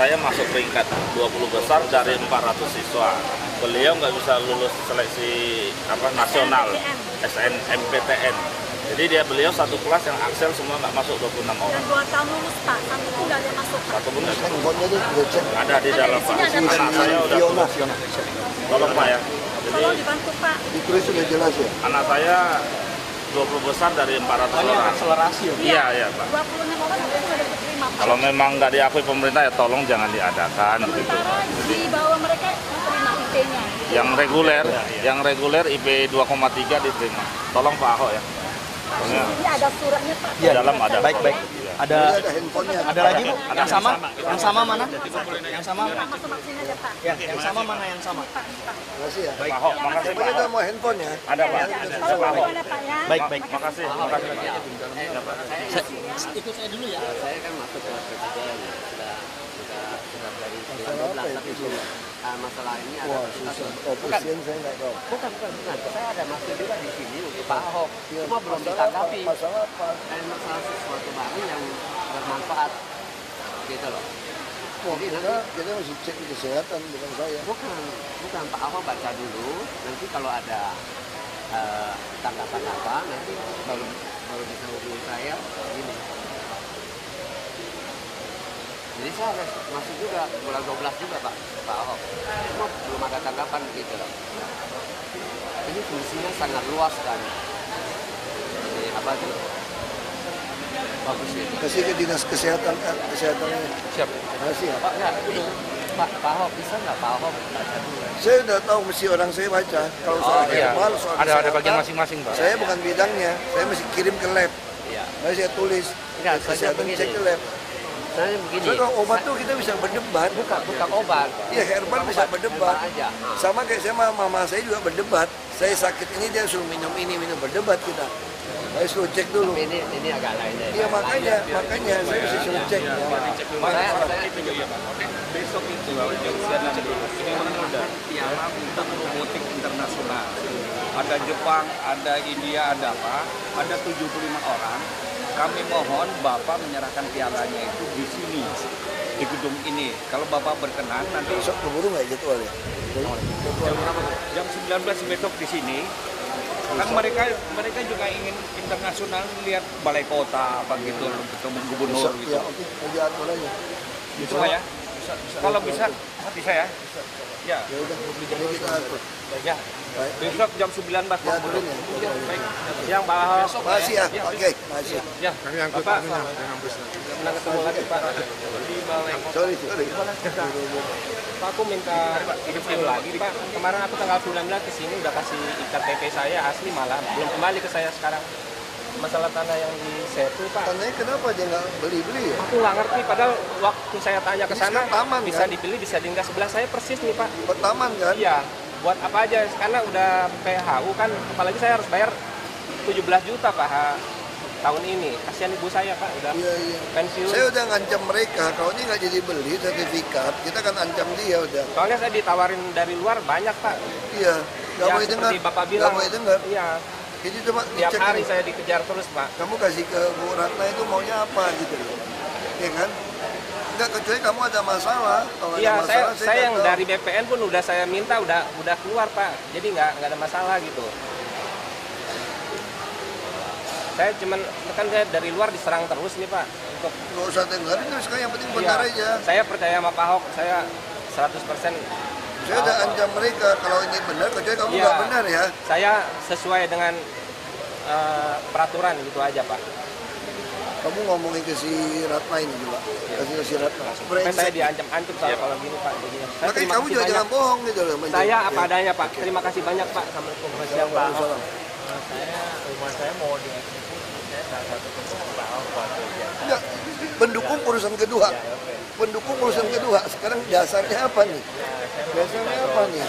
saya masuk peringkat 20 besar dari 400 siswa. Beliau nggak bisa lulus seleksi nasional SNMPTN. Jadi beliau satu kelas yang Axel semua nggak masuk 26 orang. Dan 2 tahun lulus Pak, satu pun nggak ada yang masuk. Satu pun nggak masuk. Handphonenya itu udah cek. Ada di dalam Pak. Anak saya udah tulis. Tolong Pak ya. Jadi Tolong dibantu Pak. Ditulis sudah jelas ya. anak saya 20 besar dari 400 Ini orang. akselerasi ya? Iya Pak. 26 orang sudah diterima Pak. Kalau memang nggak diakui pemerintah ya tolong jangan diadakan gitu. Sementara di bawah mereka menerima IP-nya. Yang reguler IP 2,3 diterima. Tolong Pak Ahok ya. Soalnya Ini ada suratnya Pak. di dalam ada. Baik. Ada handphonenya. ada lagi Bu? Yang sama? Yang sama mana? Yang sama? Pak, masuk sini aja Pak. Yang sama mana yang sama? Pak. Makasih ya. Pak Ahok, makasih Pak Pokoknya udah Ahok. mau handphonenya. Ada Pak. Tolong Pak Ahok. gimana Pak ya? Baik. Makasih Pak. Ikut saya dulu ya. Saya kan masuk ke presiden sudah dari 2012 tapi belum masalah ini ada Wah, susah. Oh, presiden saya nggak tahu. bukan saya ada masuk juga di sini untuk Pak Ahok cuma belum ditanggapi Masalah apa? dan masalah sesuatu barang yang bermanfaat gitu loh. Wah, Jadi nanti kita mesti cek kesehatan bukan saya. bukan Pak Ahok baca dulu nanti kalau ada tanggapan apa nanti baru bisa hubungi saya gini. Jadi saya harus masuk juga bulan 12 juga Pak Ahok. Cuma belum ada tanggapan gitu loh. Ini fungsinya sangat luas kan. Ini apa tuh? Bagus itu. Kasih ke dinas kesehatannya. Siap. Kasih ya. Pak nggak, ini Pak Ahok bisa nggak Pak Ahok baca dulu? Saya udah tahu mesti orang saya baca. Kalau soal herbal, soal Ada kesehatan, bagian masing-masing Pak. Saya bukan bidangnya. Saya mesti kirim ke lab. Iya. Lalu saya tulis. Enggak, Kesehatan begini. cek ke lab. Saya begini. Soalnya kalau obat tuh kita bisa berdebat. bukan obat. Iya, herbal Bukan bisa obat, berdebat. herbal aja. Sama kayak saya sama mama saya juga berdebat. Saya sakit ini dia suruh minum ini, minum berdebat kita. Saya suruh cek dulu. Tapi ini agak lain ya. Iya makanya saya mesti suruh cek. Ya. Besok itu jam 9 dulu. Ini udah piala untuk robotik internasional. Ada Jepang, ada India, ada apa? Ada 75 orang. Kami mohon Bapak menyerahkan pialanya itu di sini, di gedung ini. Kalau Bapak berkenan nanti Besok keburu nggak jadwalnya? jam 19 besok di sini. Kan mereka juga ingin internasional lihat balai kota apa gitu, ketemu gubernur Besok gitu. ya, oke, nanti atur aja. Bisa Pak ya? Kalau bisa, bisa ya? Ya. Ya udah, jadi kita atur. Ya. Baik. Besok jam 19 Ya, aturin ya. Baik. Siang Pak Ahok. Makasih ya. Oke, makasih. Ya. Bapak senang ketemu lagi Pak di balai. Sorry. Pak, aku minta info lagi Pak. Kemarin aku tanggal 19 kesini udah kasih IKTP saya asli malah belum kembali ke saya sekarang. Masalah tanah yang di Setu Pak. Tanahnya kenapa dia nggak beli ya? Aku nggak ngerti padahal waktu saya tanya ke Ini sana sekarang taman, bisa kan? dibeli bisa tinggal sebelah saya persis nih Pak. Pertaman kan? Iya. Buat apa aja karena udah PHU kan apalagi saya harus bayar 17 juta Pak tahun ini. Kasihan ibu saya Pak udah Iya. pensiun. Saya udah ngancam mereka, kalau ini nggak jadi beli sertifikat, kita kan ancam dia udah. Soalnya saya ditawarin dari luar banyak Pak. Iya, nggak Ya, boleh dengar. seperti Bapak Nggak bilang. boleh dengar. Iya. Jadi coba Tiap dicek hari nih. saya dikejar terus Pak. Kamu kasih ke Bu Ratna itu maunya apa gitu loh. Iya kan? Enggak, kecuali kamu ada masalah. Kalau Iya, ada masalah, saya yang nggak tahu. dari BPN pun udah saya minta udah keluar Pak. Jadi nggak ada masalah gitu. Saya cuman kan saya dari luar diserang terus nih Pak. Untuk Nggak usah dengerin terus kan, yang penting benar iya, aja. saya percaya sama Pak Ahok. Saya 100% Saya udah ancam mereka, kalau ini benar, kecuali kamu Iya. nggak benar ya. saya sesuai dengan peraturan gitu aja Pak. Kamu ngomongin ke si Ratna ini juga. Kasih ke si Ratna. Sampai saya diancam-ancam soal kalau gini Pak. Jadinya. Saya Makanya terima kamu kasih juga banyak. jangan bohong gitu loh. Saya apa Ya. adanya Pak. Terima kasih banyak Pak. Assalamualaikum. Siang Pak Ahok. Rumah saya mau dieksekusi, saya salah satu pendukung Pak Ahok waktu itu. Enggak, pendukung urusan kedua. Pendukung urusan kedua. Sekarang dasarnya apa nih? Dasarnya apa nih?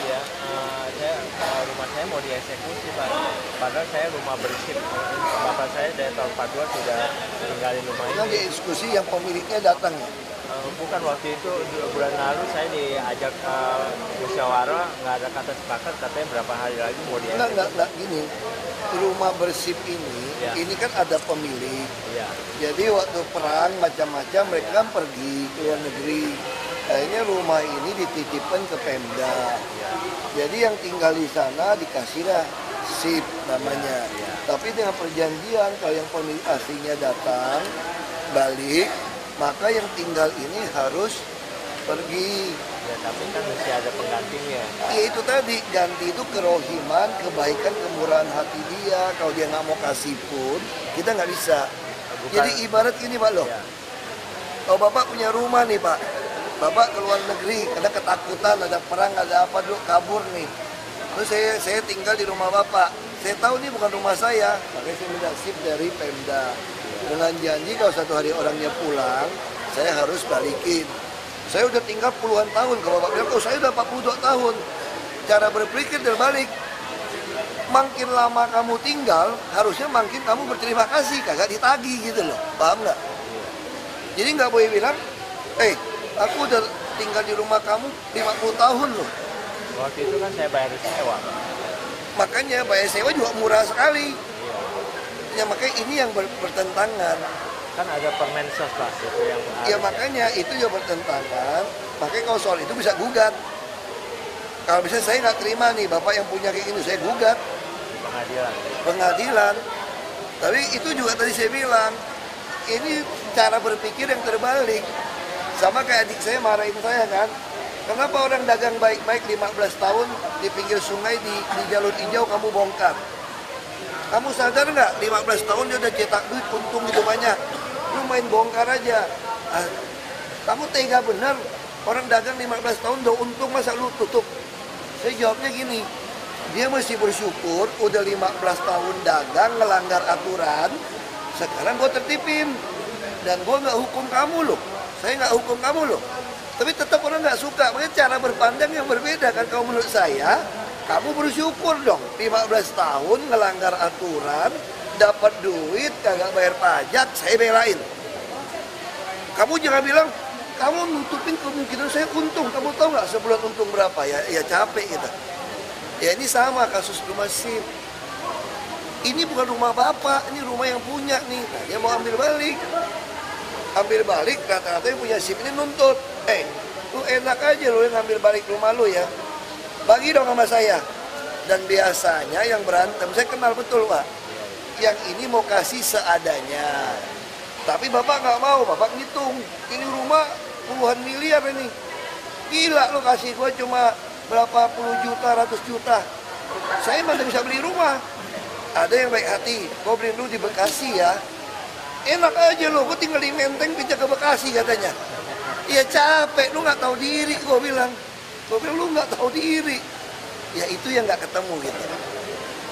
Rumah saya mau dieksekusi Pak. Padahal saya rumah bersih. Bapak saya dari tahun 42 sudah tinggalin rumah Yang ini. diskusi yang pemiliknya datang ya. Bukan waktu itu 2 bulan lalu saya diajak musyawarah, nggak ada kata sepakat, katanya berapa hari lagi mau dieksekusi. Enggak gini. Rumah bersih Ya. ini kan ada pemilik. Iya. Jadi waktu perang macam-macam mereka kan pergi ke luar negeri. Akhirnya rumah ini dititipkan ke Pemda. Jadi yang tinggal di sana dikasih lah SIP namanya. Tapi dengan perjanjian kalau yang pemilik aslinya datang balik, maka yang tinggal ini harus pergi. Ya, tapi kan mesti ada penggantinya. Ya itu tadi, ganti itu kerohiman, kebaikan, kemurahan hati dia. Kalau dia nggak mau kasih pun, kita nggak bisa. Jadi ibarat gini Pak loh. Kalau Bapak punya rumah nih Pak, Bapak ke luar negeri, ada ketakutan, ada perang, ada apa dulu, kabur nih. Terus saya tinggal di rumah Bapak. Saya tahu ini bukan rumah saya, makanya saya minta SIP dari Pemda. Dengan janji kalau satu hari orangnya pulang, saya harus balikin. Saya udah tinggal puluhan tahun, kalau Bapak bilang, oh saya udah 42 tahun. Cara berpikir terbalik. Makin lama kamu tinggal, harusnya makin kamu berterima kasih, kagak ditagih gitu loh. Paham nggak? Jadi nggak boleh bilang, aku udah tinggal di rumah kamu 50 tahun loh. Waktu itu kan saya bayar sewa. Makanya bayar sewa juga murah sekali. Ya makanya ini yang bertentangan. Kan ada Permensos Pak, itu yang Ya makanya itu juga bertentangan. Makanya kalau soal itu bisa gugat. Kalau misalnya saya nggak terima nih, Bapak yang punya kayak gini, saya gugat. Pengadilan. Tapi itu juga tadi saya bilang, ini cara berpikir yang terbalik. Sama kayak adik saya marahin saya kan. Kenapa orang dagang baik-baik 15 tahun di pinggir sungai di jalur hijau kamu bongkar? Kamu sadar nggak 15 tahun dia udah cetak duit untung gitu banyak. Lu main bongkar aja. Kamu tega bener, orang dagang 15 tahun udah untung masa lu tutup? Saya jawabnya gini, dia mesti bersyukur udah 15 tahun dagang ngelanggar aturan, sekarang gue tertipin. Dan gue nggak hukum kamu loh, saya nggak hukum kamu loh. Tapi tetap orang nggak suka, makanya cara berpandang yang berbeda kan. Kalau menurut saya, kamu bersyukur dong 15 tahun ngelanggar aturan, dapat duit, kagak bayar pajak, saya belain. Kamu jangan bilang, kamu nutupin kemungkinan saya untung. Kamu tahu nggak sebulan untung berapa? Ya capek kita. Ya ini sama kasus rumah SIP. Ini bukan rumah Bapak, ini rumah yang punya nih. Nah, dia mau ambil balik. Ambil balik, rata-rata yang punya SIP ini nuntut. Lu enak aja lu yang ngambil balik rumah lu ya. Bagi dong sama saya. Dan biasanya yang berantem, saya kenal betul Pak. Yang ini mau kasih seadanya. Tapi Bapak nggak mau, Bapak ngitung. Ini rumah puluhan miliar ini. Gila lu kasih gua cuma berapa puluh juta, ratus juta. Saya masih bisa beli rumah. Ada yang baik hati, gua beli dulu di Bekasi ya. Enak aja lo, gua tinggal di Menteng pindah ke Bekasi katanya. Ya capek, lu nggak tahu diri, gua bilang. Gua bilang lu nggak tahu diri. Ya itu yang nggak ketemu gitu.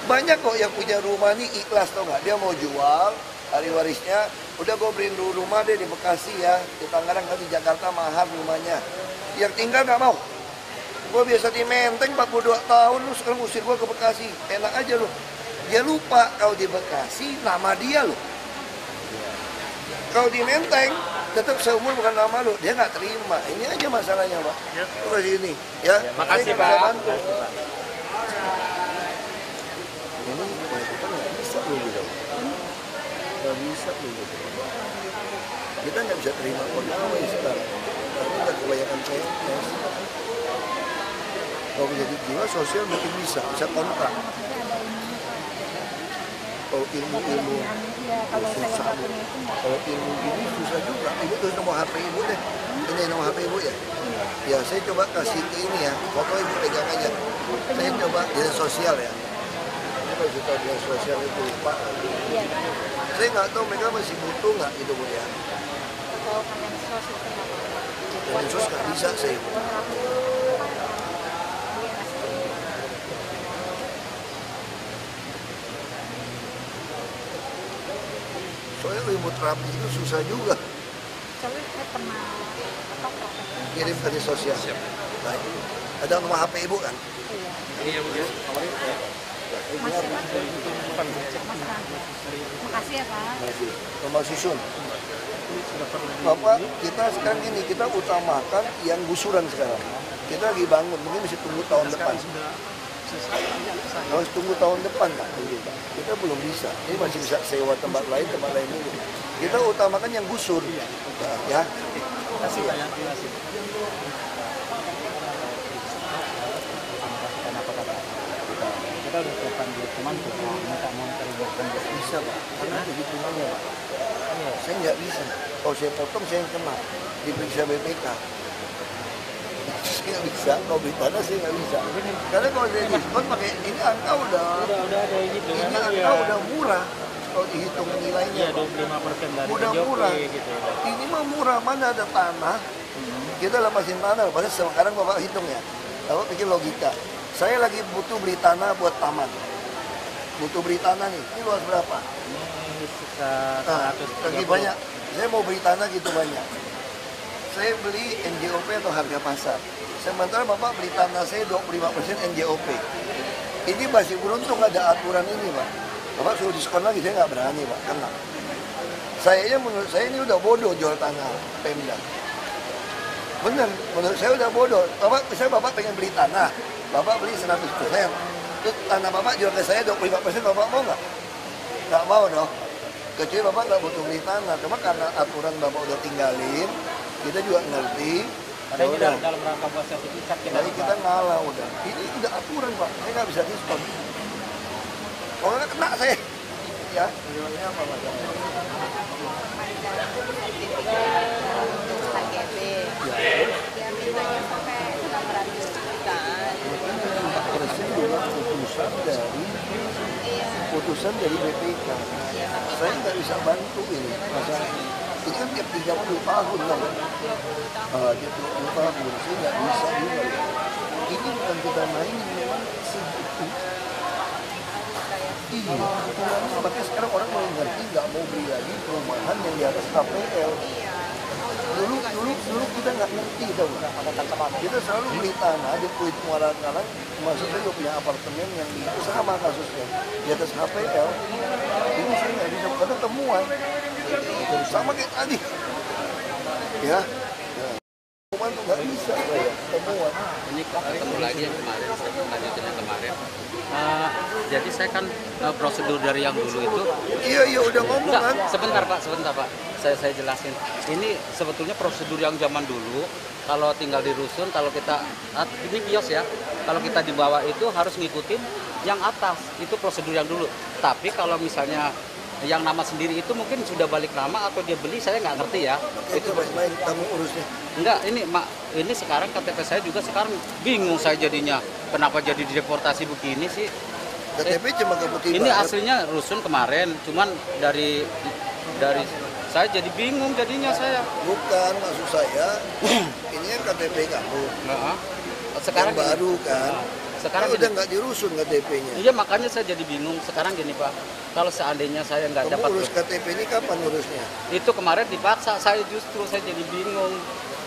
Banyak kok yang punya rumah nih ikhlas tau nggak? Dia mau jual hari warisnya, udah gue beliin dulu rumah deh di Bekasi ya, di Tangerang, di Jakarta mahal rumahnya. Yang tinggal nggak mau. Gue biasa di Menteng 42 tahun, lu sekarang usir gue ke Bekasi, enak aja lu. Dia lupa kalau di Bekasi nama dia lu. Kalau di Menteng tetap seumur bukan nama lu, dia nggak terima. Ini aja masalahnya Pak. Lu di sini ya. Makasih Pak. Ini kita nggak bisa lu gitu. Nggak bisa lu gitu. Kita nggak bisa terima pegawai sekarang. Karena udah kebanyakan PNS. Kalau menjadi jiwa sosial mungkin bisa kontrak. Kalau ilmu susah. Kalau ilmu ini susah juga. Ibu tuh nomor HP ibu deh. Ini nomor HP ibu ya. Ya saya coba kasih ke ini ya. Foto ibu pegang aja. Saya coba dinas sosial ya. Ini kalau kita dinas sosial itu lupa. Saya nggak tahu mereka masih butuh nggak itu bu ya. Kemensos nggak bisa saya. Soalnya ilmu terapi itu susah juga. Soalnya saya pernah Kirim ke dinas sosial. Baik. Ada nomor HP ibu kan? Iya. Makasih ya Pak. Nomor susun. Bapak, kita sekarang ini kita utamakan yang gusuran sekarang. Kita lagi bangun, mungkin mesti tunggu tahun depan. Harus tunggu tahun depan Pak. Kita belum bisa. Ini masih bisa sewa tempat lain dulu. Kita utamakan yang gusur. Ya. kasih Pak ya. Terima kasih. Kita udah siapkan duit, cuman kita minta monetary worker Bisa Pak, karena begitu aja Pak. Saya nggak bisa. Kalau saya potong saya yang kena, diperiksa BPK. Saya nggak bisa, kalau beli tanah saya nggak bisa. Karena kalau saya diskon pakai ini angka udah ada gitu. ini Memang angka ya, udah murah. Kalau dihitung nilainya, ya 25% dari udah KJP murah. gitu. Ini mah murah, mana ada tanah. Kita lepasin tanah, padahal sekarang Bapak hitung ya. Bapak pikir logika. Saya lagi butuh beli tanah buat taman. Butuh beli tanah nih, ini luas berapa? Ini sisa Nah, 130. lagi banyak. Saya mau beli tanah gitu banyak. Saya beli NJOP atau harga pasar. Sementara Bapak beli tanah saya 25% NJOP. Ini masih beruntung ada aturan ini Pak. Bapak suruh diskon lagi, saya nggak berani Pak, kena. Menurut saya ini udah bodoh jual tanah Pemda. Bener, menurut saya udah bodoh. Bapak pengen beli tanah, Bapak beli 100%. Terus tanah Bapak jual ke saya 25%, Bapak mau nggak? Nggak mau dong. Kecuali Bapak nggak butuh beli tanah. Cuma karena aturan Bapak udah tinggalin, kita juga ngerti. Ada ini dalam rangka buat sertifikat Jadi kita ngalah udah. Ini udah aturan Pak, saya nggak bisa diskon. Kalau nggak kena saya. Ya, tujuannya apa Pak? KJP. Dia mintanya sampai 600 juta. Presiden juga putusan dari BPK. Saya nggak bisa bantu ini. Masa ini kan tiap 30 tahun kan? Tiap 20 tahun, saya nggak bisa juga. Ini bukan kita main, memang segitu. Iya, makanya sekarang orang mau ngerti nggak mau beli lagi perumahan yang di atas KPL. Dulu kita nggak ngerti tahu. Kita selalu beli tanah di Kuit Muara Karang, maksudnya juga punya apartemen yang itu sama kasusnya di atas KPL. Ini saya nggak bisa karena temuan sama kayak tadi. Ya, temuan tuh nggak bisa saya temuan. Ini ketemu lagi yang kemarin, lanjutin yang kemarin. Jadi saya kan prosedur dari yang dulu itu. Iya udah ngomong kan. Sebentar Pak. Saya jelasin. Ini sebetulnya prosedur yang zaman dulu. Kalau tinggal di rusun, kalau kita ini kios ya, kalau kita di bawah itu harus ngikutin yang atas. Itu prosedur yang dulu. Tapi kalau misalnya yang nama sendiri itu mungkin sudah balik nama atau dia beli, saya nggak ngerti ya. Itu main kamu urusnya. Enggak, ini sekarang KTP saya juga sekarang bingung saya jadinya. Kenapa jadi dideportasi begini sih? KTP cuma keputih. Ini aslinya rusun kemarin, cuman dari saya jadi bingung jadinya saya. Bukan, maksud saya ini yang KTP kamu. Sekarang yang baru kan. Sekarang udah nggak dirusun KTP-nya. Iya, makanya saya jadi bingung. Sekarang gini Pak, kalau seandainya saya nggak dapat urus KTP ini kapan urusnya? Itu kemarin dipaksa, saya jadi bingung.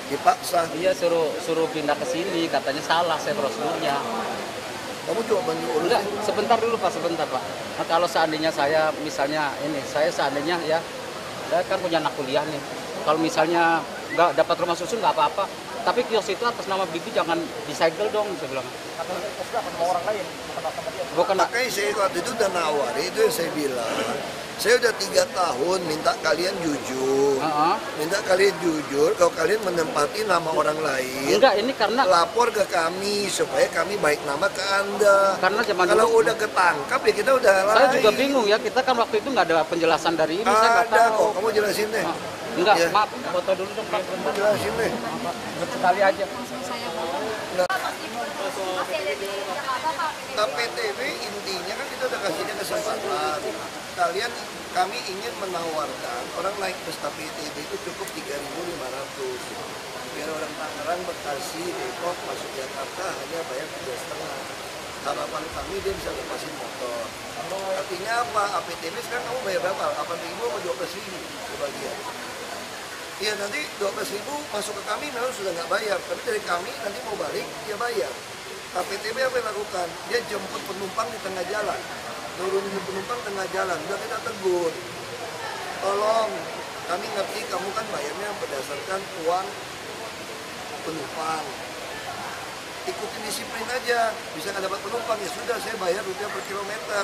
Dipaksa? Iya, suruh pindah ke sini, katanya salah saya prosedurnya. Kamu coba bantu urus? Enggak, sebentar dulu Pak, Nah, kalau seandainya saya misalnya seandainya ya, saya kan punya anak kuliah nih. Kalau misalnya nggak dapat rumah susun nggak apa-apa, tapi kios itu atas nama Bibi jangan disegel dong, saya bilang. Sama orang lain, Bukan. Makanya saya waktu itu udah nawari, itu yang saya bilang. Saya udah 3 tahun minta kalian jujur. Minta kalian jujur, kalau kalian menempati nama orang lain. Enggak, ini karena lapor ke kami supaya kami baik nama ke Anda. Karena zaman kalau dulu, udah ketangkap ya kita udah lain. Saya juga bingung ya, kita kan waktu itu nggak ada penjelasan dari ini. Saya nggak Ada tahu. kok, kamu jelasin deh. Enggak, Ya. maaf, foto dulu dong Pak. Kamu jelasin deh. Sekali aja. Saya mau. Nggak. Masih ada di Jakarta Pak. PTB intinya kan kita udah kasihnya kesempatan. Kami ingin menawarkan orang naik bus PTB itu cukup 3.500. Biar orang Tangerang, Bekasi, Depok masuk Jakarta hanya bayar 3,5. Harapan kami dia bisa lepasin motor. Artinya apa? APTB sekarang kamu bayar berapa? 8.000 atau 12.000 sebagian? Iya, nanti 12.000 masuk ke kami memang sudah nggak bayar, tapi dari kami nanti mau balik dia bayar. APTB apa yang lakukan? Dia jemput penumpang di tengah jalan, turunin penumpang tengah jalan, udah kita tegur. Tolong, kami ngerti kamu kan bayarnya berdasarkan uang penumpang. Ikutin disiplin aja, bisa nggak dapat penumpang ya sudah saya bayar rupiah per kilometer.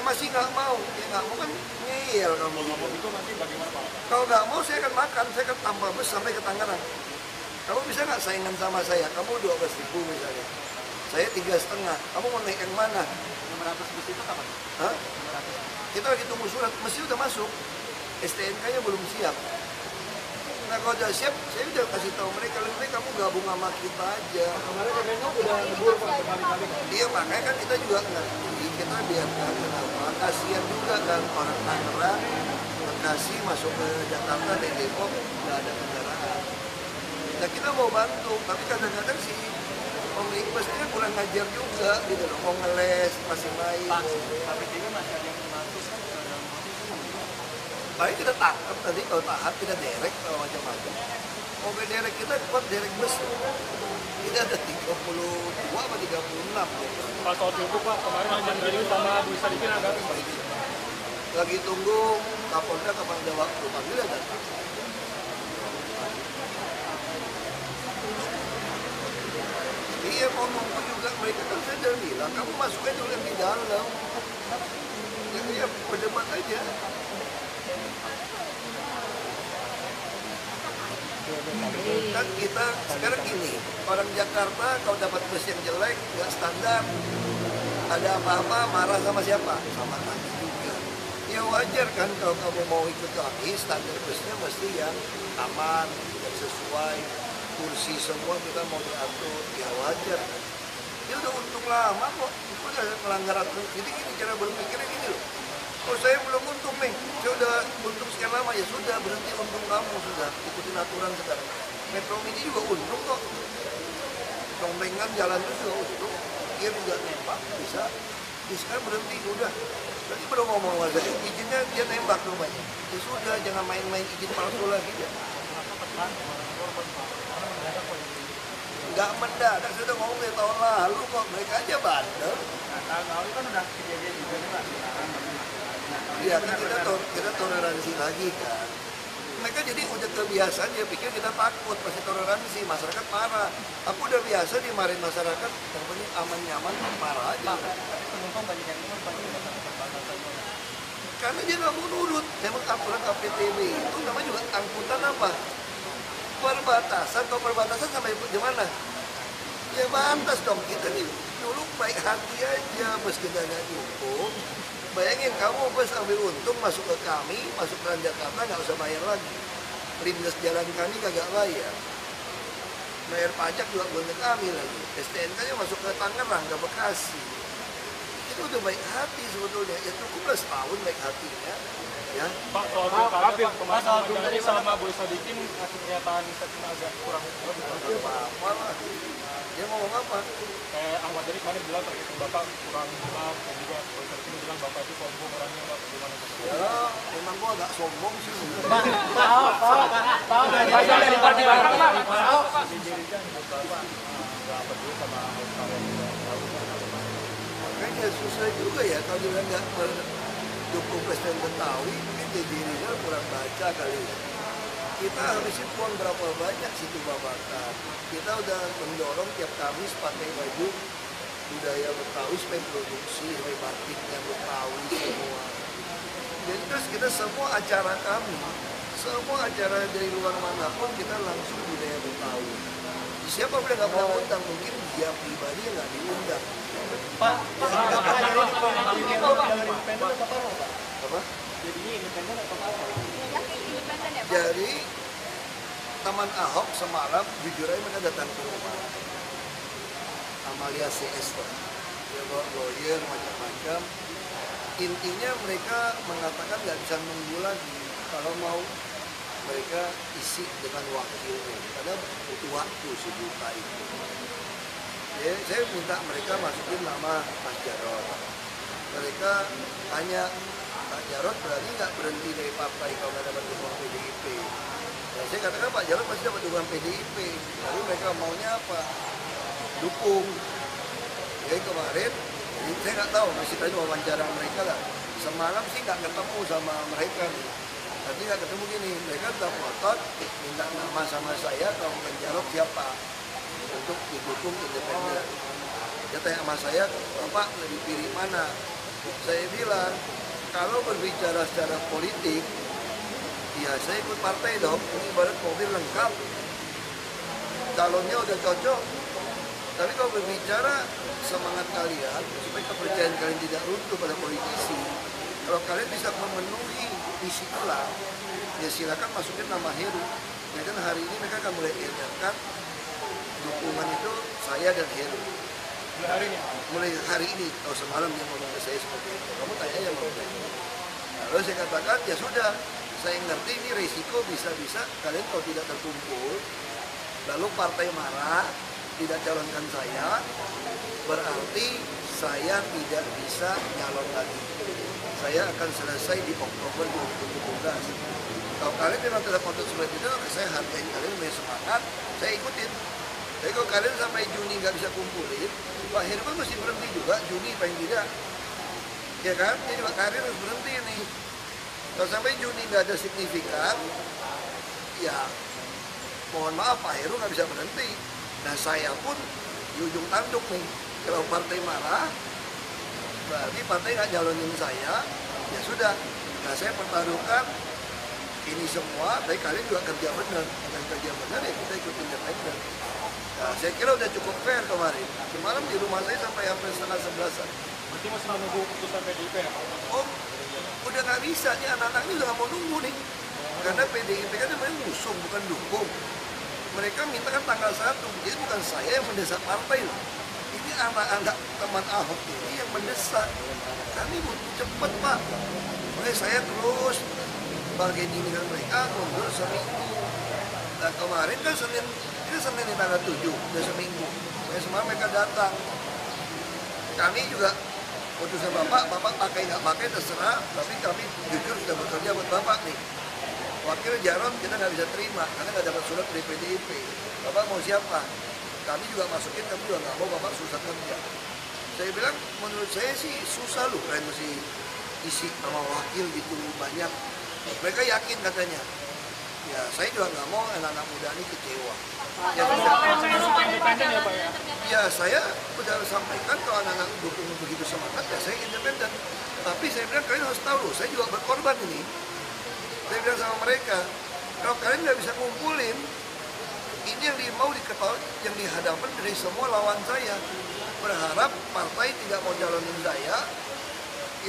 masih nggak mau, ya nggak mau kan ngeyel kamu. Itu nanti bagaimana Pak? Kalau nggak mau saya akan makan, saya akan tambah bus sampai ke Tangerang. Kamu bisa nggak saingan sama saya? Kamu 12.000 misalnya, saya 3,5. Kamu mau naik yang mana? 500 bus itu kapan? Hah? Kita lagi tunggu surat, mesti udah masuk. STNK-nya belum siap. Nah kalau udah siap, saya udah kasih tahu mereka, lebih baik kamu gabung sama kita aja. Kemarin katanya udah libur Pak, berkali-kali. Iya makanya kan kita juga ngerti, kita biarkan kenapa. Kasihan juga kan orang Tangerang, Bekasi masuk ke Jakarta dari Depok nggak ada kendaraan. Nah kita mau bantu, tapi kadang-kadang sih pemilik busnya kurang ngajar juga gitu loh, mau ngeles, masih main. Tapi juga masih ada yang masuk kan dalam Baik kita tangkap nanti kalau tahap kita derek kalau macam-macam. Mobil derek kita kuat derek bus. Kita ada 32 apa 36 gitu. Pak soal pilgub Pak, kemarin Haji Giri sama Bu Sadikin agak Lagi tunggu Kapolda kapan ada waktu, panggil ya datang. Iya mau nunggu juga mereka kan saya udah bilang kamu masuknya dulu yang di dalam. Jadi ya berdebat aja. Kan kita sekarang gini, orang Jakarta kalau dapat bus yang jelek nggak standar, ada apa-apa marah sama siapa? Sama kami juga. Ya wajar kan kalau kamu mau ikut kami, standar busnya mesti yang aman, yang sesuai, kursi semua kita mau diatur, ya wajar. Dia udah untung lama kok, udah melanggar aturan. Jadi gini cara berpikirnya gini loh. Oh saya belum untung nih, saya udah untung sekian lama, ya sudah berhenti untung kamu sudah, ikutin aturan sekarang. Metro Mini juga untung kok, Dombengan jalan itu juga untung, dia juga nembak bisa, dia sekarang berhenti udah. Tadi baru ngomong sama saya, izinnya dia nembak rumahnya, ya sudah jangan main-main izin palsu lagi ya. Nggak mendadak, saya udah ngomong dari tahun lalu kok, mereka aja bandel. Nah, tahun lalu kan udah kejadian juga nih Pak. Iya kan kita toleransi lagi kan. Mereka jadi udah kebiasaan, dia pikir kita takut, pasti toleransi, masyarakat marah. Aku udah biasa dimarahin masyarakat, yang penting aman nyaman, marah aja. Penumpang banyak yang nurut, banyak yang perbatasannya. Karena dia nggak mau nurut, memang aturan APTB itu namanya juga angkutan apa? Perbatasan, kalau perbatasan sampai di mana? Ya batas dong, kita nih dulu baik hati aja, meski kita nggak dihukum. Bayangin kamu bus ambil untung masuk ke kami, masuk ke Jakarta nggak usah bayar lagi. Lindas jalan kami kagak bayar. Bayar pajak juga bukan ke kami lagi. STNK-nya masuk ke Tangerang, ke Bekasi. Itu udah baik hati sebetulnya. Ya cukuplah setahun baik hatinya. Ya. Pak soal pilkada Pak, soal pilkada sama Bu Sadikin kasih pernyataan statement agak kurang Apa lah. Dia ngomong apa? kayak Ahmad Dhani kemarin bilang terkait Bapak kurang jelas dan juga Bu Sadikin bilang Bapak itu sombong orangnya Pak, gimana Pak? Ya, emang gua agak sombong sih. Pak dari partai Bapak Pak. Makanya susah juga ya kalau dia nggak mendukung Presiden Betawi, mungkin dirinya kurang baca kali ya. Kita habisin uang berapa banyak situ Babakan. Kita udah mendorong tiap Kamis pakai baju budaya Betawi supaya produksi, supaya batiknya Betawi semua. Jadi terus kita semua acara kami, semua acara dari luar manapun kita langsung budaya Betawi. Siapa udah nggak pernah undang, mungkin dia pribadi yang nggak diundang. Pak, Apa? jadinya independen atau apa? Yakin independen ya Pak? Jadi Taman Ahok semalam jujur aja mereka datang ke rumah Amalia CS tuh. Dia bawa lawyer macam-macam. Intinya mereka mengatakan nggak bisa nunggu lagi kalau mau mereka isi dengan wakilnya karena butuh waktu si buka itu. Jadi saya minta mereka masukin nama Mas Jarod. Mereka tanya Pak Jarod berarti nggak berhenti dari partai kalau nggak dapat dukungan PDIP. Nah, saya katakan Pak Jarod pasti dapat dukungan PDIP. Lalu mereka maunya apa? Dukung. Jadi kemarin, jadi saya nggak tahu, masih tadi wawancara mereka lah. Semalam sih nggak ketemu sama mereka nih. Tadi nggak ketemu gini, mereka udah ngotot minta nama sama saya kalau Pak Jarod siapa untuk didukung independen. Dia tanya sama saya, Bapak lebih pilih mana? Saya bilang, kalau berbicara secara politik, ya saya ikut partai dong. Ini ibarat mobil lengkap, calonnya udah cocok. Tapi kalau berbicara semangat kalian, supaya kepercayaan kalian tidak runtuh pada politisi, kalau kalian bisa memenuhi visi ulang, ya silakan masukin nama Heru. Ya kan hari ini mereka akan mulai edarkan dukungan itu saya dan Heru. Mulai hari ini, atau semalam dia ngomong ke saya seperti itu. Kamu tanya aja mau lalu saya katakan, ya sudah, saya ngerti ini risiko bisa-bisa kalian kalau tidak terkumpul, lalu partai marah, tidak calonkan saya, berarti saya tidak bisa nyalon lagi. Saya akan selesai di Oktober 2017. Kalau kalian memang tidak kontak seperti itu, saya hargai kalian, punya semangat, saya ikutin. Tapi kalau kalian sampai Juni nggak bisa kumpulin, Pak Heru kan mesti berhenti juga, Juni paling tidak. Ya kan, dia juga karir harus berhenti nih. Kalau sampai Juni nggak ada signifikan, ya mohon maaf Pak Heru nggak bisa berhenti. Nah saya pun di ujung tanduk nih, kalau partai marah, berarti partai nggak nyalonin saya, ya sudah. Nah saya pertaruhkan ini semua, tapi kalian juga kerja benar. Dengan kerja benar ya kita ikut independen. Nah, saya kira udah cukup fair kemarin. Semalam di rumah saya sampai hampir setengah 11-an. Berarti masih menunggu keputusan PDIP ya Pak? Oh, udah nggak bisa nih, anak-anaknya udah nggak mau nunggu nih. Karena PDIP kan namanya ngusung, bukan dukung. Mereka minta kan tanggal 1, jadi bukan saya yang mendesak partai loh. Ini anak-anak teman Ahok ini yang mendesak. Kami butuh cepet Pak. Makanya saya terus bargaining dengan mereka mundur seminggu. Nah kemarin kan Senin ini tanggal 7, udah seminggu. Semalam mereka datang. Kami juga putusan Bapak pakai nggak pakai terserah, tapi kami jujur sudah bekerja buat Bapak nih. Wakil Jarod kita nggak bisa terima karena nggak dapat surat dari PDIP. Bapak mau siapa? Kami juga masukin, kami juga nggak mau Bapak susah kerja. Saya bilang menurut saya sih susah loh, kalian mesti isi nama wakil gitu banyak. Mereka yakin katanya. Ya saya juga nggak mau anak-anak muda ini kecewa. Ya, Independen ya Pak ya? ya saya udah sampaikan kalau anak-anak dukung begitu semangat, ya saya independen. Tapi saya bilang kalian harus tahu loh, saya juga berkorban ini. Saya bilang sama mereka, kalau kalian nggak bisa ngumpulin, ini yang mau diketahui, yang dihadapkan dari semua lawan saya. Berharap partai tidak mau jalonin saya,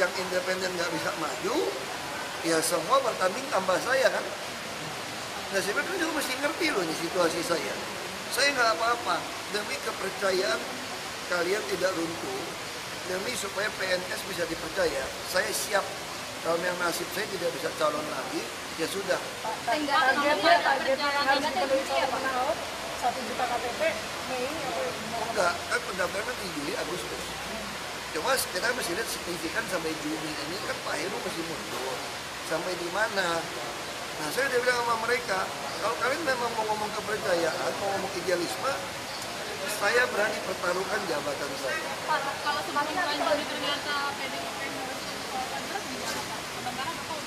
yang independen nggak bisa maju, ya semua bertanding tambah saya kan. Nah saya bilang juga mesti ngerti loh ini situasi saya. Saya nggak apa-apa, demi kepercayaan kalian tidak runtuh, demi supaya PNS bisa dipercaya, saya siap. Kalau yang nasib saya tidak bisa calon lagi, ya sudah. Targetnya yang harus dipenuhi oleh Pak Ahok 1 juta KTP Mei atau Enggak, kan pendaftaran di Juli Agustus. Cuma kita mesti lihat signifikan sampai Juni ini kan Pak Heru masih mundur. Sampai di mana? Nah saya udah bilang sama mereka, kalau kalian memang mau ngomong kepercayaan, mau ngomong idealisme, saya berani pertaruhkan jabatan saya. Pak, kalau semingguan Juni ternyata PDIP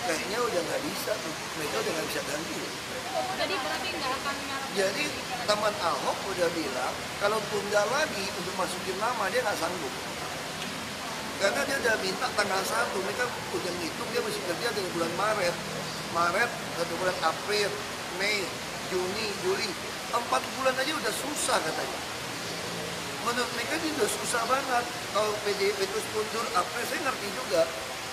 Kayaknya udah nggak bisa tuh, mereka udah nggak bisa ganti. jadi berarti nggak akan nyarap. Jadi teman Ahok udah bilang, kalau tunda lagi untuk masukin nama dia nggak sanggup. Karena dia udah minta tanggal 1, mereka udah ngitung dia masih kerja dari bulan Maret, 1 bulan April, Mei, Juni, Juli, 4 bulan aja udah susah katanya. Menurut mereka ini udah susah banget. Kalau PDIP terus mundur, April saya ngerti juga.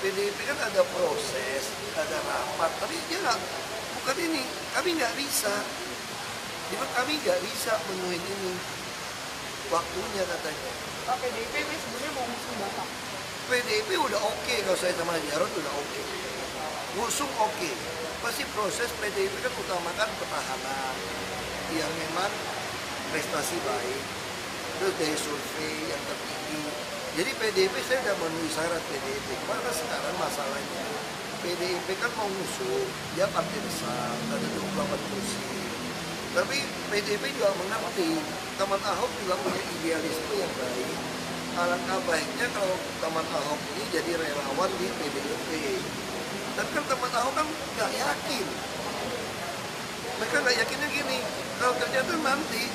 PDIP kan ada proses, ada rapat, tapi dia nggak, bukan ini, kami nggak bisa. Jadi kami nggak bisa memenuhi ini waktunya katanya. Pak PDIP sebenarnya mau ngusung Bapak. PDIP udah oke kalau saya sama Jarod udah oke. Ngusung oke. Pasti proses PDIP kan utamakan pertahanan yang memang prestasi baik. Terus dari survei yang tertinggi. Jadi PDIP saya udah memenuhi syarat PDIP. Karena sekarang masalahnya PDIP kan mau ngusung, dia partai besar, ada 24 kursi. Tapi PDIP juga mengerti, teman Ahok juga punya idealisme yang baik. Alangkah baiknya kalau teman Ahok ini jadi relawan di PDIP. Dan kan teman Ahok kan nggak yakin. Mereka nggak yakinnya gini, kalau ternyata nanti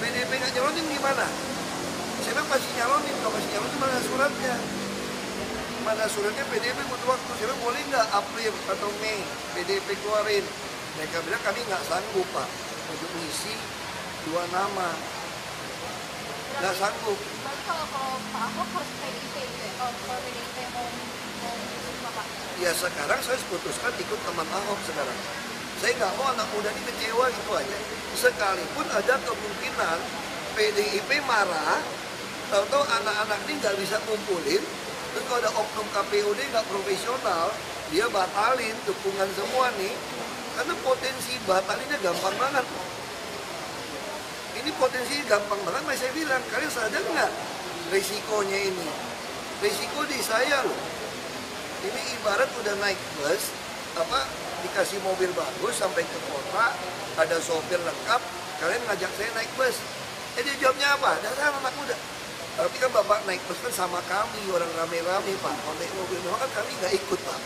PDIP nggak nyalonin gimana? Saya bilang pasti nyalonin, kalau masih nyalonin mana suratnya? mana suratnya PDIP butuh waktu. Saya bilang boleh nggak April atau Mei PDIP keluarin. Mereka bilang kami nggak sanggup Pak untuk mengisi 2 nama. Nggak sanggup. Berarti kalau Pak Ahok harus PDIP gitu ya? Kalau PDIP mau mengusung Pak? Ya sekarang saya putuskan ikut teman Ahok sekarang. Saya nggak mau anak muda ini kecewa gitu aja. Sekalipun ada kemungkinan PDIP marah, tahu-tahu anak-anak ini nggak bisa ngumpulin, terus kalau ada oknum KPUD nggak profesional, dia batalin dukungan semua nih, karena potensi batalinnya gampang banget. Ini potensi gampang banget, makanya saya bilang, kalian sadar nggak risikonya ini? Risiko di saya loh. Ini ibarat udah naik bus, dikasih mobil bagus sampai ke kota, ada sopir lengkap, kalian ngajak saya naik bus. Dia jawabnya apa? Dasar anak muda. Tapi kan bapak naik bus kan sama kami, orang rame-rame Pak. Kalau naik mobil mewah kan kami nggak ikut Pak.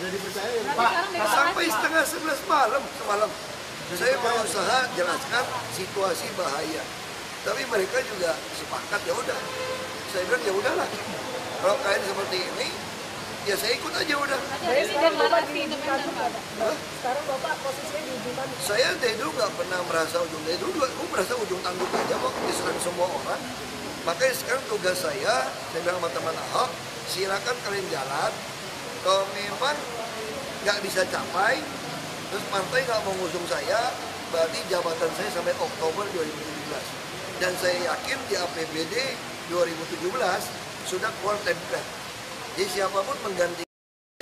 Jadi percaya ya, Pak? Sampai setengah 11 malam semalam. Saya berusaha jelaskan situasi bahaya. Tapi mereka juga sepakat ya udah. Saya bilang ya udahlah. Kalau kalian seperti ini, ya saya ikut aja udah. Presiden Bapak diizinkan Pak? Sekarang Bapak posisinya diizinkan. Saya dari dulu nggak pernah merasa ujung. Dari dulu aku merasa ujung tanduk aja kok diserang semua orang. Makanya sekarang tugas saya bilang sama teman Ahok, silakan kalian jalan. Kalau memang nggak bisa capai, terus partai nggak mau ngusung saya, berarti jabatan saya sampai Oktober 2017. Dan saya yakin di APBD 2017 sudah keluar template. Jadi siapapun mengganti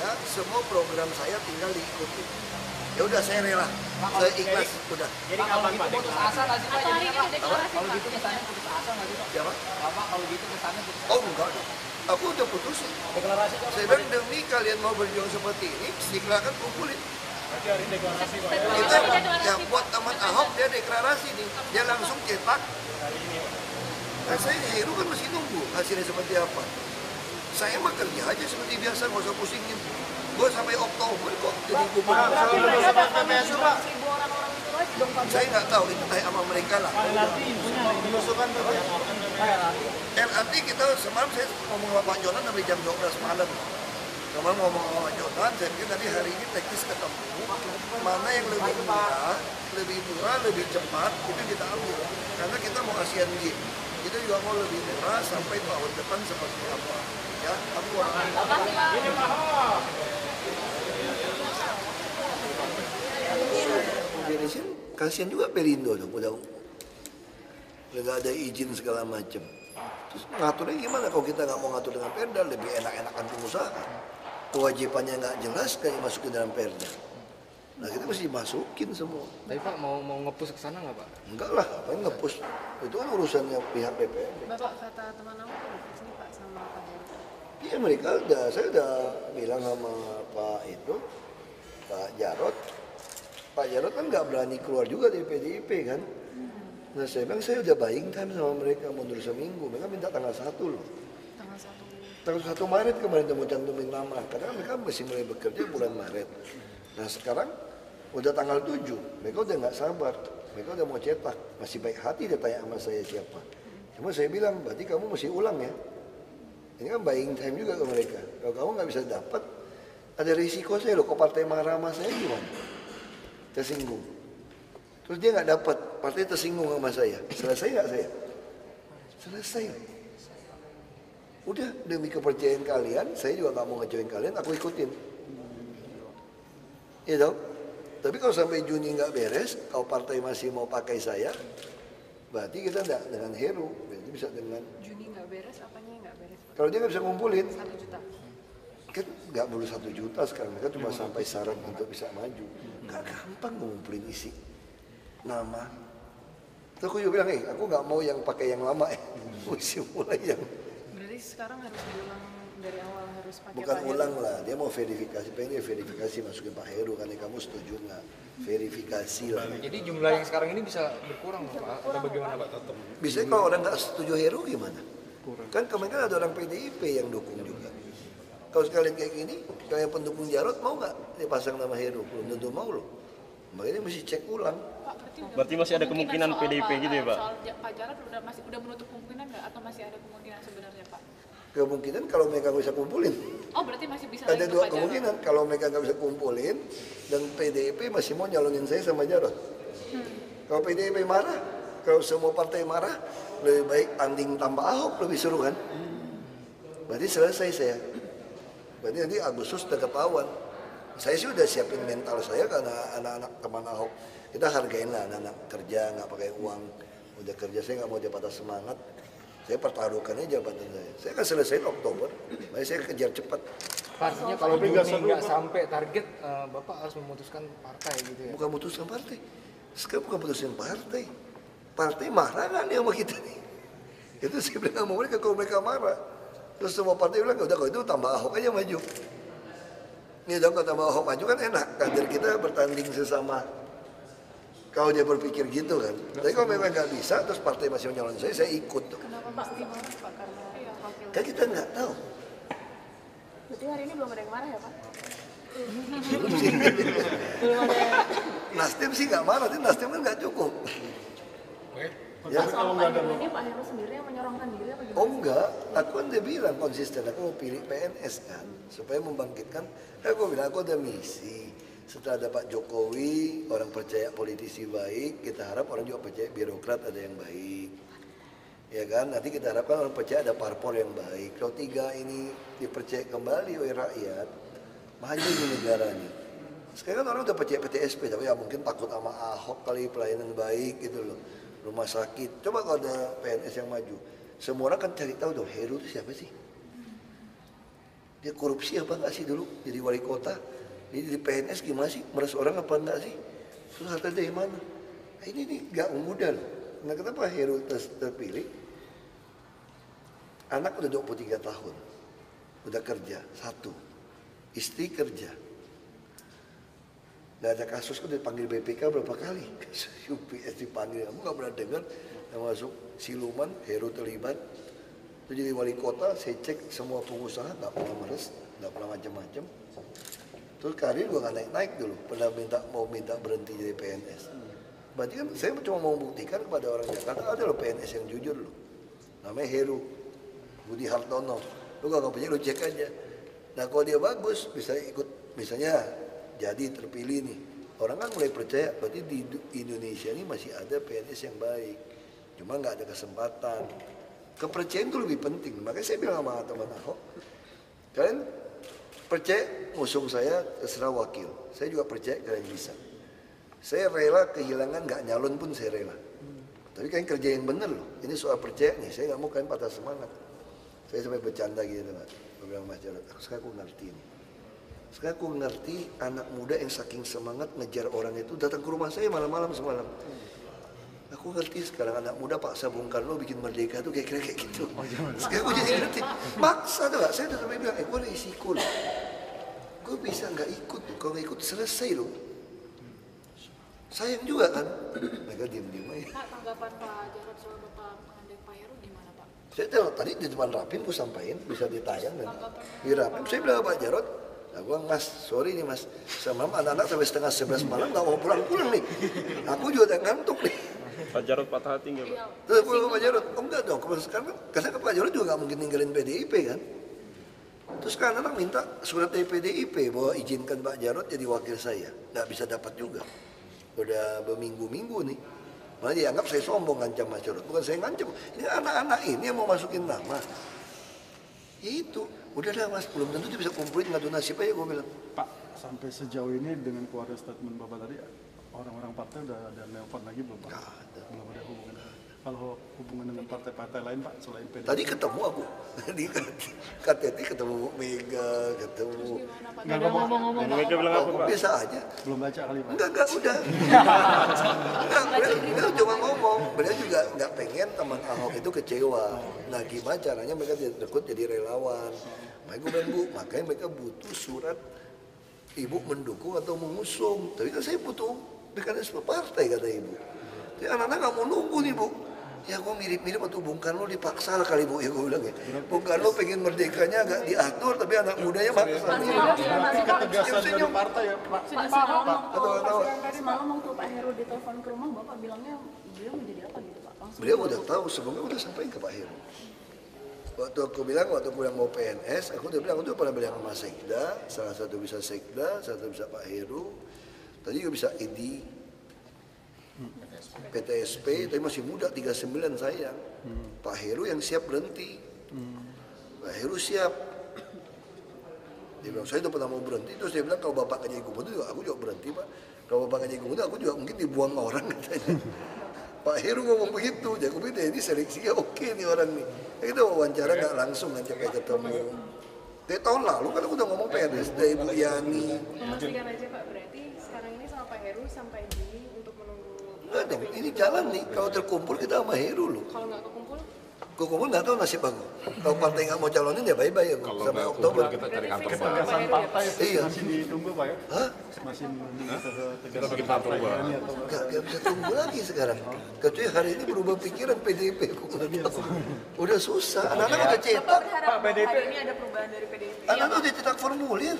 saya, semua program saya tinggal diikuti. Ya udah saya rela, saya ikhlas, udah. Jadi kalau gitu putus asa nggak sih Pak? Atau hari ini deklarasi Kalau Pak? gitu kesannya putus asa nggak sih Pak? Siapa? Bapak kalau gitu kesannya putus asa. Oh enggak, aku udah putusin. Deklarasi Saya bilang demi kalian mau berjuang seperti ini, silakan kumpulin. Berarti hari ini deklarasi Pak. Kita ya buat teman Ahok dia deklarasi nih, dia langsung cetak. Nah, saya Heru kan masih nunggu hasilnya seperti apa. Saya mah kerja aja seperti biasa, nggak usah pusingin. Gue sampai Oktober kok jadi gubernur. Berarti mereka dapat 1.000 orang-orang itu lagi dong Pak? Saya nggak tahu itu tanya sama mereka lah. LRT kita semalam saya ngomong sama Pak Jonan sampai jam 12 malam. Kemarin ngomong sama Pak Jonan, saya pikir tadi hari ini teknis ketemu mana yang lebih murah, lebih cepat, itu kita ambil. Karena kita mau Asian Games, kita juga mau lebih murah sampai tahun depan seperti apa. Ya, aku beresin, kasihan juga Perindo dong, udah nggak ada izin segala macam. Terus ngaturnya gimana kalau kita nggak mau ngatur dengan Perda, lebih enak-enakan pengusaha. Kewajibannya nggak jelas kayak masukin dalam Perda. Nah kita mesti masukin semua. Tapi Pak mau nge-push ke sana nggak Pak? Enggak lah, apa yang nge-push? Itu kan urusannya pihak BPN. Bapak kata teman aku sini Pak sama Pak Heru. Iya mereka saya udah bilang sama Pak Jarod. Pak Jarod kan nggak berani keluar juga dari PDIP kan. Nah saya bilang saya udah buying time sama mereka mundur seminggu. Mereka minta tanggal 1 loh. Tanggal 1 Maret kemarin udah mau cantumin nama. Karena mereka masih mulai bekerja bulan Maret. Nah sekarang udah tanggal 7. Mereka udah nggak sabar. Mereka udah mau cetak. Masih baik hati dia tanya sama saya siapa. Cuma saya bilang berarti kamu mesti ulang ya. Ini kan buying time juga ke mereka. Kalau kamu nggak bisa dapat, ada risiko saya loh. Kok partai marah sama saya gimana? Tersinggung. Terus dia nggak dapat, partai tersinggung sama saya. Selesai nggak saya? Selesai. Udah demi kepercayaan kalian, saya juga nggak mau ngecewain kalian, aku ikutin. Iya dong. Tapi kalau sampai Juni nggak beres, kalau partai masih mau pakai saya, berarti kita nggak dengan Heru, berarti bisa dengan. Juni nggak beres, apanya nggak beres Pak? Kalau dia nggak bisa ngumpulin, 1 juta. kan nggak perlu 1 juta sekarang, mereka cuma sampai syarat untuk bisa maju. Nggak gampang ngumpulin isi nama. Terus aku juga bilang, aku nggak mau yang pakai yang lama, mesti mulai yang. Berarti sekarang harus diulang dari awal, harus pakai Bukan Pak Heru. ulang lah, dia mau verifikasi, pengen dia verifikasi masukin Pak Heru, karena kamu setuju nggak? Verifikasi lah. Jadi jumlah yang sekarang ini bisa berkurang Pak? Atau bagaimana Pak? Tetap. Biasanya kalau orang nggak setuju Heru gimana? Kan kemarin kan ada orang PDIP yang dukung juga. Kalau sekalian kayak gini, kayak pendukung Jarod mau nggak dipasang nama Heru? Belum tentu mau loh. Makanya mesti cek ulang. Pak, Berarti masih ada kemungkinan PDIP gitu ya Pak? Soal Pak Jarod udah menutup kemungkinan nggak atau masih ada kemungkinan sebenarnya Pak? Kemungkinan kalau mereka nggak bisa kumpulin. Oh, berarti masih bisa Ada lagi dua ke Pak kemungkinan, kalau mereka nggak bisa kumpulin dan PDIP masih mau nyalonin saya sama Jarod. Kalau PDIP marah, kalau semua partai marah, lebih baik Anding tambah Ahok lebih seru kan? Berarti selesai saya. Berarti nanti Agustus udah ketahuan. Saya sih udah siapin mental saya karena anak-anak teman Ahok. Kita hargain lah anak-anak kerja, nggak pakai uang. Udah kerja, saya nggak mau dia patah semangat. Saya pertaruhkannya jabatan saya. Saya akan selesai Oktober, makanya saya kejar cepat. Artinya kalau Juni nggak sampai target, Bapak harus memutuskan partai gitu ya? Bukan memutuskan partai. Sekarang bukan memutuskan partai. Partai marah kan nih sama kita nih. Itu saya bilang sama mereka, kalau mereka marah. Terus semua partai bilang, udah kalau itu tambah Ahok aja maju. Ini dong kalau tambah Ahok maju kan enak. Kader kita bertanding sesama. Kalau dia berpikir gitu kan. Tapi kalau memang nggak bisa, terus partai masih menyalon saya ikut. Kenapa pasti marah Pak? Karena wakil. Kan kita nggak tahu. Berarti hari ini belum ada yang marah ya Pak? Belum ada. Nasdem sih nggak marah, tapi Nasdem kan nggak cukup. Ya, kalau Pak Heru ini Pak Heru sendiri yang menyorongkan diri apa gimana? Oh enggak, aku kan udah bilang konsisten, aku mau pilih PNS kan, supaya membangkitkan. Aku bilang aku ada misi. Setelah ada Pak Jokowi, orang percaya politisi baik, kita harap orang juga percaya birokrat ada yang baik. Ya kan, nanti kita harapkan orang percaya ada parpol yang baik. Kalau tiga ini dipercaya kembali oleh rakyat, maju di negara ini. Sekarang kan orang udah percaya PTSP, tapi ya mungkin takut sama Ahok kali pelayanan baik gitu loh. Rumah sakit, coba kalau ada PNS yang maju, semua orang kan cari tahu dong, Heru itu siapa sih? Dia korupsi apa enggak sih dulu jadi wali kota? Jadi di PNS gimana sih? Meres orang apa enggak sih? Terus harta dari mana? Nah, ini nih gak mudah loh. Nah kenapa Heru terpilih? Anak udah 23 tahun, udah kerja, satu. Istri kerja. Gak ada kasus kan dipanggil BPK berapa kali? UPS dipanggil, kamu gak pernah dengar termasuk siluman, Heru terlibat. Itu jadi wali kota, saya cek semua pengusaha gak pernah meres, gak pernah macam-macam. Terus karir gue gak naik-naik dulu, pernah mau minta berhenti jadi PNS. Berarti kan saya cuma mau membuktikan kepada orang Jakarta ada loh PNS yang jujur loh. Namanya Heru, Budi Hartono. Lu gak punya, lu cek aja. Nah kalau dia bagus, bisa ikut, misalnya jadi terpilih nih. Orang kan mulai percaya, berarti di Indonesia ini masih ada PNS yang baik. Cuma nggak ada kesempatan. Kepercayaan itu lebih penting. Makanya saya bilang sama teman Ahok, kalian percaya ngusung saya terserah wakil. Saya juga percaya kalian bisa. Saya rela kehilangan nggak nyalon pun saya rela. Tapi kalian kerja yang bener loh. Ini soal percaya nih, saya nggak mau kalian patah semangat. Saya sampai bercanda gitu kan. Saya bilang Mas Jarod, sekarang aku ngerti nih. Sekarang aku ngerti anak muda yang saking semangat ngejar orang itu datang ke rumah saya malam-malam semalam. Aku ngerti sekarang anak muda paksa Bung Karno bikin merdeka tuh kayak gitu. Sekarang aku jadi ngerti. Maksa tuh gak? Saya udah sampai bilang, gue ada risiko loh. Gue bisa nggak ikut, kalau nggak ikut selesai loh. Sayang juga kan. Mereka diem-diem aja. Pak, tanggapan Pak Jarod soal Bapak mengandai Pak Heru gimana Pak? Saya tahu tadi di depan Rapim gue sampaikan bisa ditayang dan di Rapim saya bilang Pak Jarod, nah, gue Mas, sorry nih Mas, semalam anak-anak sampai setengah 11 malam nggak mau pulang-pulang nih. Aku juga udah ngantuk nih. Pak Jarod patah hati nggak Pak? Terus aku Pak Jarod, oh enggak dong, karena Pak Jarod juga nggak mungkin ninggalin PDIP kan. Terus kan anak minta surat dari PDIP bahwa izinkan Pak Jarod jadi wakil saya, nggak bisa dapat juga. Udah berminggu-minggu nih. Malah dianggap saya sombong ngancam Mas Jarod. Bukan saya ngancam, ini anak-anak ini yang mau masukin nama. Ya itu, udahlah Mas, belum tentu dia bisa kumpulin ngadu nasib aja gue bilang. Pak, sampai sejauh ini dengan keluarga statement Bapak tadi, orang-orang partai udah ada nelpon lagi belum Pak? Nggak ada. Belum ada hubungan. Kalau hubungan dengan partai-partai lain Pak, selain PDIP? Tadi ketemu aku, di KTT ketemu Bu Mega, ketemu. Nggak ngomong-ngomong. Mereka bilang apa Pak? Biasa aja. Belum baca kali Pak? Enggak, udah. Beliau cuma ngomong, beliau juga nggak pengen teman Ahok itu kecewa. Nah gimana caranya mereka rekrut jadi relawan. Makanya gue bilang Bu, makanya mereka butuh surat Ibu mendukung atau mengusung. Tapi kan saya butuh mekanisme partai kata Ibu. Jadi anak-anak nggak mau nunggu nih Bu. Ya gue mirip-mirip waktu Bung Karno dipaksa kali Bu, ya gue bilang ya. Bung Karno pengen merdekanya agak diatur, tapi anak mudanya maksa. Berarti ketegasan dari partai ya Pak? Semalam waktu Pak Heru ditelepon ke rumah, Bapak bilangnya beliau menjadi apa gitu Pak? Langsung Beliau udah tahu, sebelumnya udah sampaikan ke Pak Heru. Waktu aku bilang mau PNS, aku udah bilang, aku tuh pernah bilang sama Sekda, salah satu bisa Sekda, salah satu bisa Pak Heru, tadi juga bisa Edi, PTSP, tapi masih muda, 39 sayang. Pak Heru yang siap berhenti. Pak Heru siap. Dia bilang, saya udah pernah mau berhenti, terus dia bilang, kalau Bapak nggak jadi gubernur juga, aku juga berhenti Pak. Kalau Bapak nggak jadi gubernur, aku juga mungkin dibuang orang katanya. Pak Heru ngomong begitu, jadi aku bilang, ini seleksinya oke nih orang nih. Kita wawancara nggak langsung aja kayak ketemu. Dari tahun lalu kan aku udah ngomong PNS, dari Ibu Yani. Memastikan aja Pak, berarti sekarang ini sama Pak Heru sampai Juni untuk menunggu. Enggak dong, ini jalan nih, kalau terkumpul kita sama Heru loh. Kalau nggak kekumpul? Kekumpul nggak tahu nasib aku. Kalau partai nggak mau calonin ya bye-bye aku. Sampai Oktober. Kita cari kantor ketegasan partai Iya. masih ditunggu Pak ya? Hah? Masih menunggu Kita bikin partai baru. Nggak bisa tunggu lagi sekarang. Kecuali hari ini berubah pikiran PDIP. Udah susah, anak-anak udah cetak. Pak, PDIP hari ini ada perubahan dari PDIP. Anak-anak udah cetak formulir.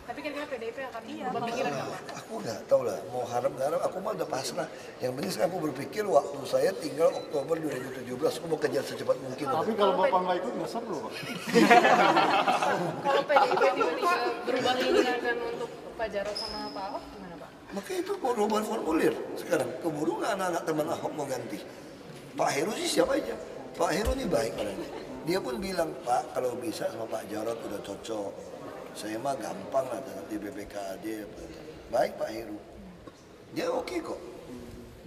Tapi kira-kira PDIP akan berubah pikiran nggak Pak? Aku nggak tahu lah, mau harap nggak harap, aku mah udah pasrah. Yang penting sekarang aku berpikir waktu saya tinggal Oktober 2017, aku mau kejar secepat mungkin. Tapi kalau Bapak nggak ikut nggak seru Pak. Kalau PDIP tiba-tiba berubah menginginkan untuk Pak Jarod sama Pak Ahok gimana Pak? Makanya itu mau perubahan formulir sekarang. Keburu nggak anak-anak teman Ahok mau ganti. Pak Heru sih siapa aja. Pak Heru ini baik orangnya. Dia pun bilang, Pak kalau bisa sama Pak Jarod udah cocok. Saya mah gampang lah di BPKAD. Baik Pak Heru. Dia oke kok.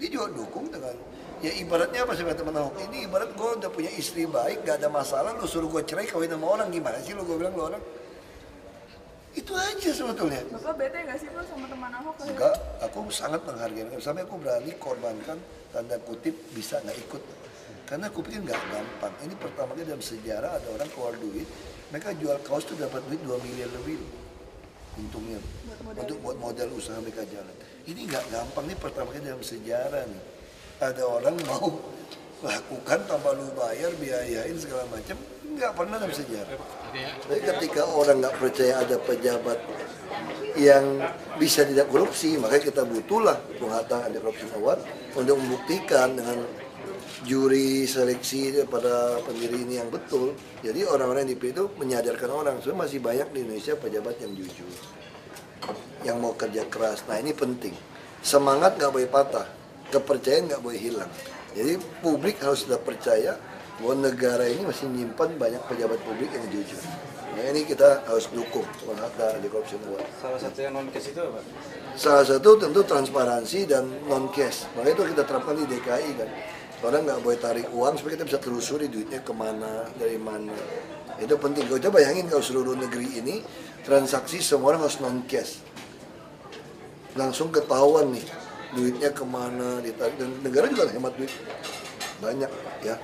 Dia juga dukung dengan, ya ibaratnya apa sih teman Ahok, ini ibarat gue udah punya istri baik, gak ada masalah, lu suruh gue cerai kawin sama orang, gimana sih lu, gue bilang lu orang. Itu aja sebetulnya. Bapak bete nggak sih Pak sama teman Ahok? Enggak, aku sangat menghargai, sampai aku berani korbankan, tanda kutip, bisa nggak ikut. Karena aku pikir nggak gampang. Ini pertama kali dalam sejarah ada orang keluar duit, mereka jual kaos tuh dapat duit 2 miliar lebih loh. Untungnya untuk buat modal usaha mereka jalan. Ini nggak gampang, nih pertama kali dalam sejarah nih. Ada orang mau lakukan tanpa lu bayar, biayain segala macam, nggak pernah dalam sejarah. Tapi ketika orang nggak percaya ada pejabat yang bisa tidak korupsi, maka kita butuhlah Bung Hatta Anti Corruption Award untuk membuktikan dengan juri seleksi pada pendiri ini yang betul. Jadi orang-orang yang dipilih itu menyadarkan orang, sebenarnya masih banyak di Indonesia pejabat yang jujur, yang mau kerja keras. Nah ini penting, semangat nggak boleh patah, kepercayaan nggak boleh hilang. Jadi publik harus sudah percaya bahwa negara ini masih menyimpan banyak pejabat publik yang jujur. Nah ini kita harus dukung Bung Hatta Anti Corruption Award. Salah satu yang non cash itu apa? Salah satu tentu transparansi dan non cash. Makanya itu kita terapkan di DKI kan. Orang nggak boleh tarik uang supaya kita bisa telusuri duitnya kemana, dari mana. Itu penting. Kalau kita bayangin kalau seluruh negeri ini transaksi semua orang harus non cash. Langsung ketahuan nih duitnya kemana, ditarik, dan negara juga hemat duit banyak ya.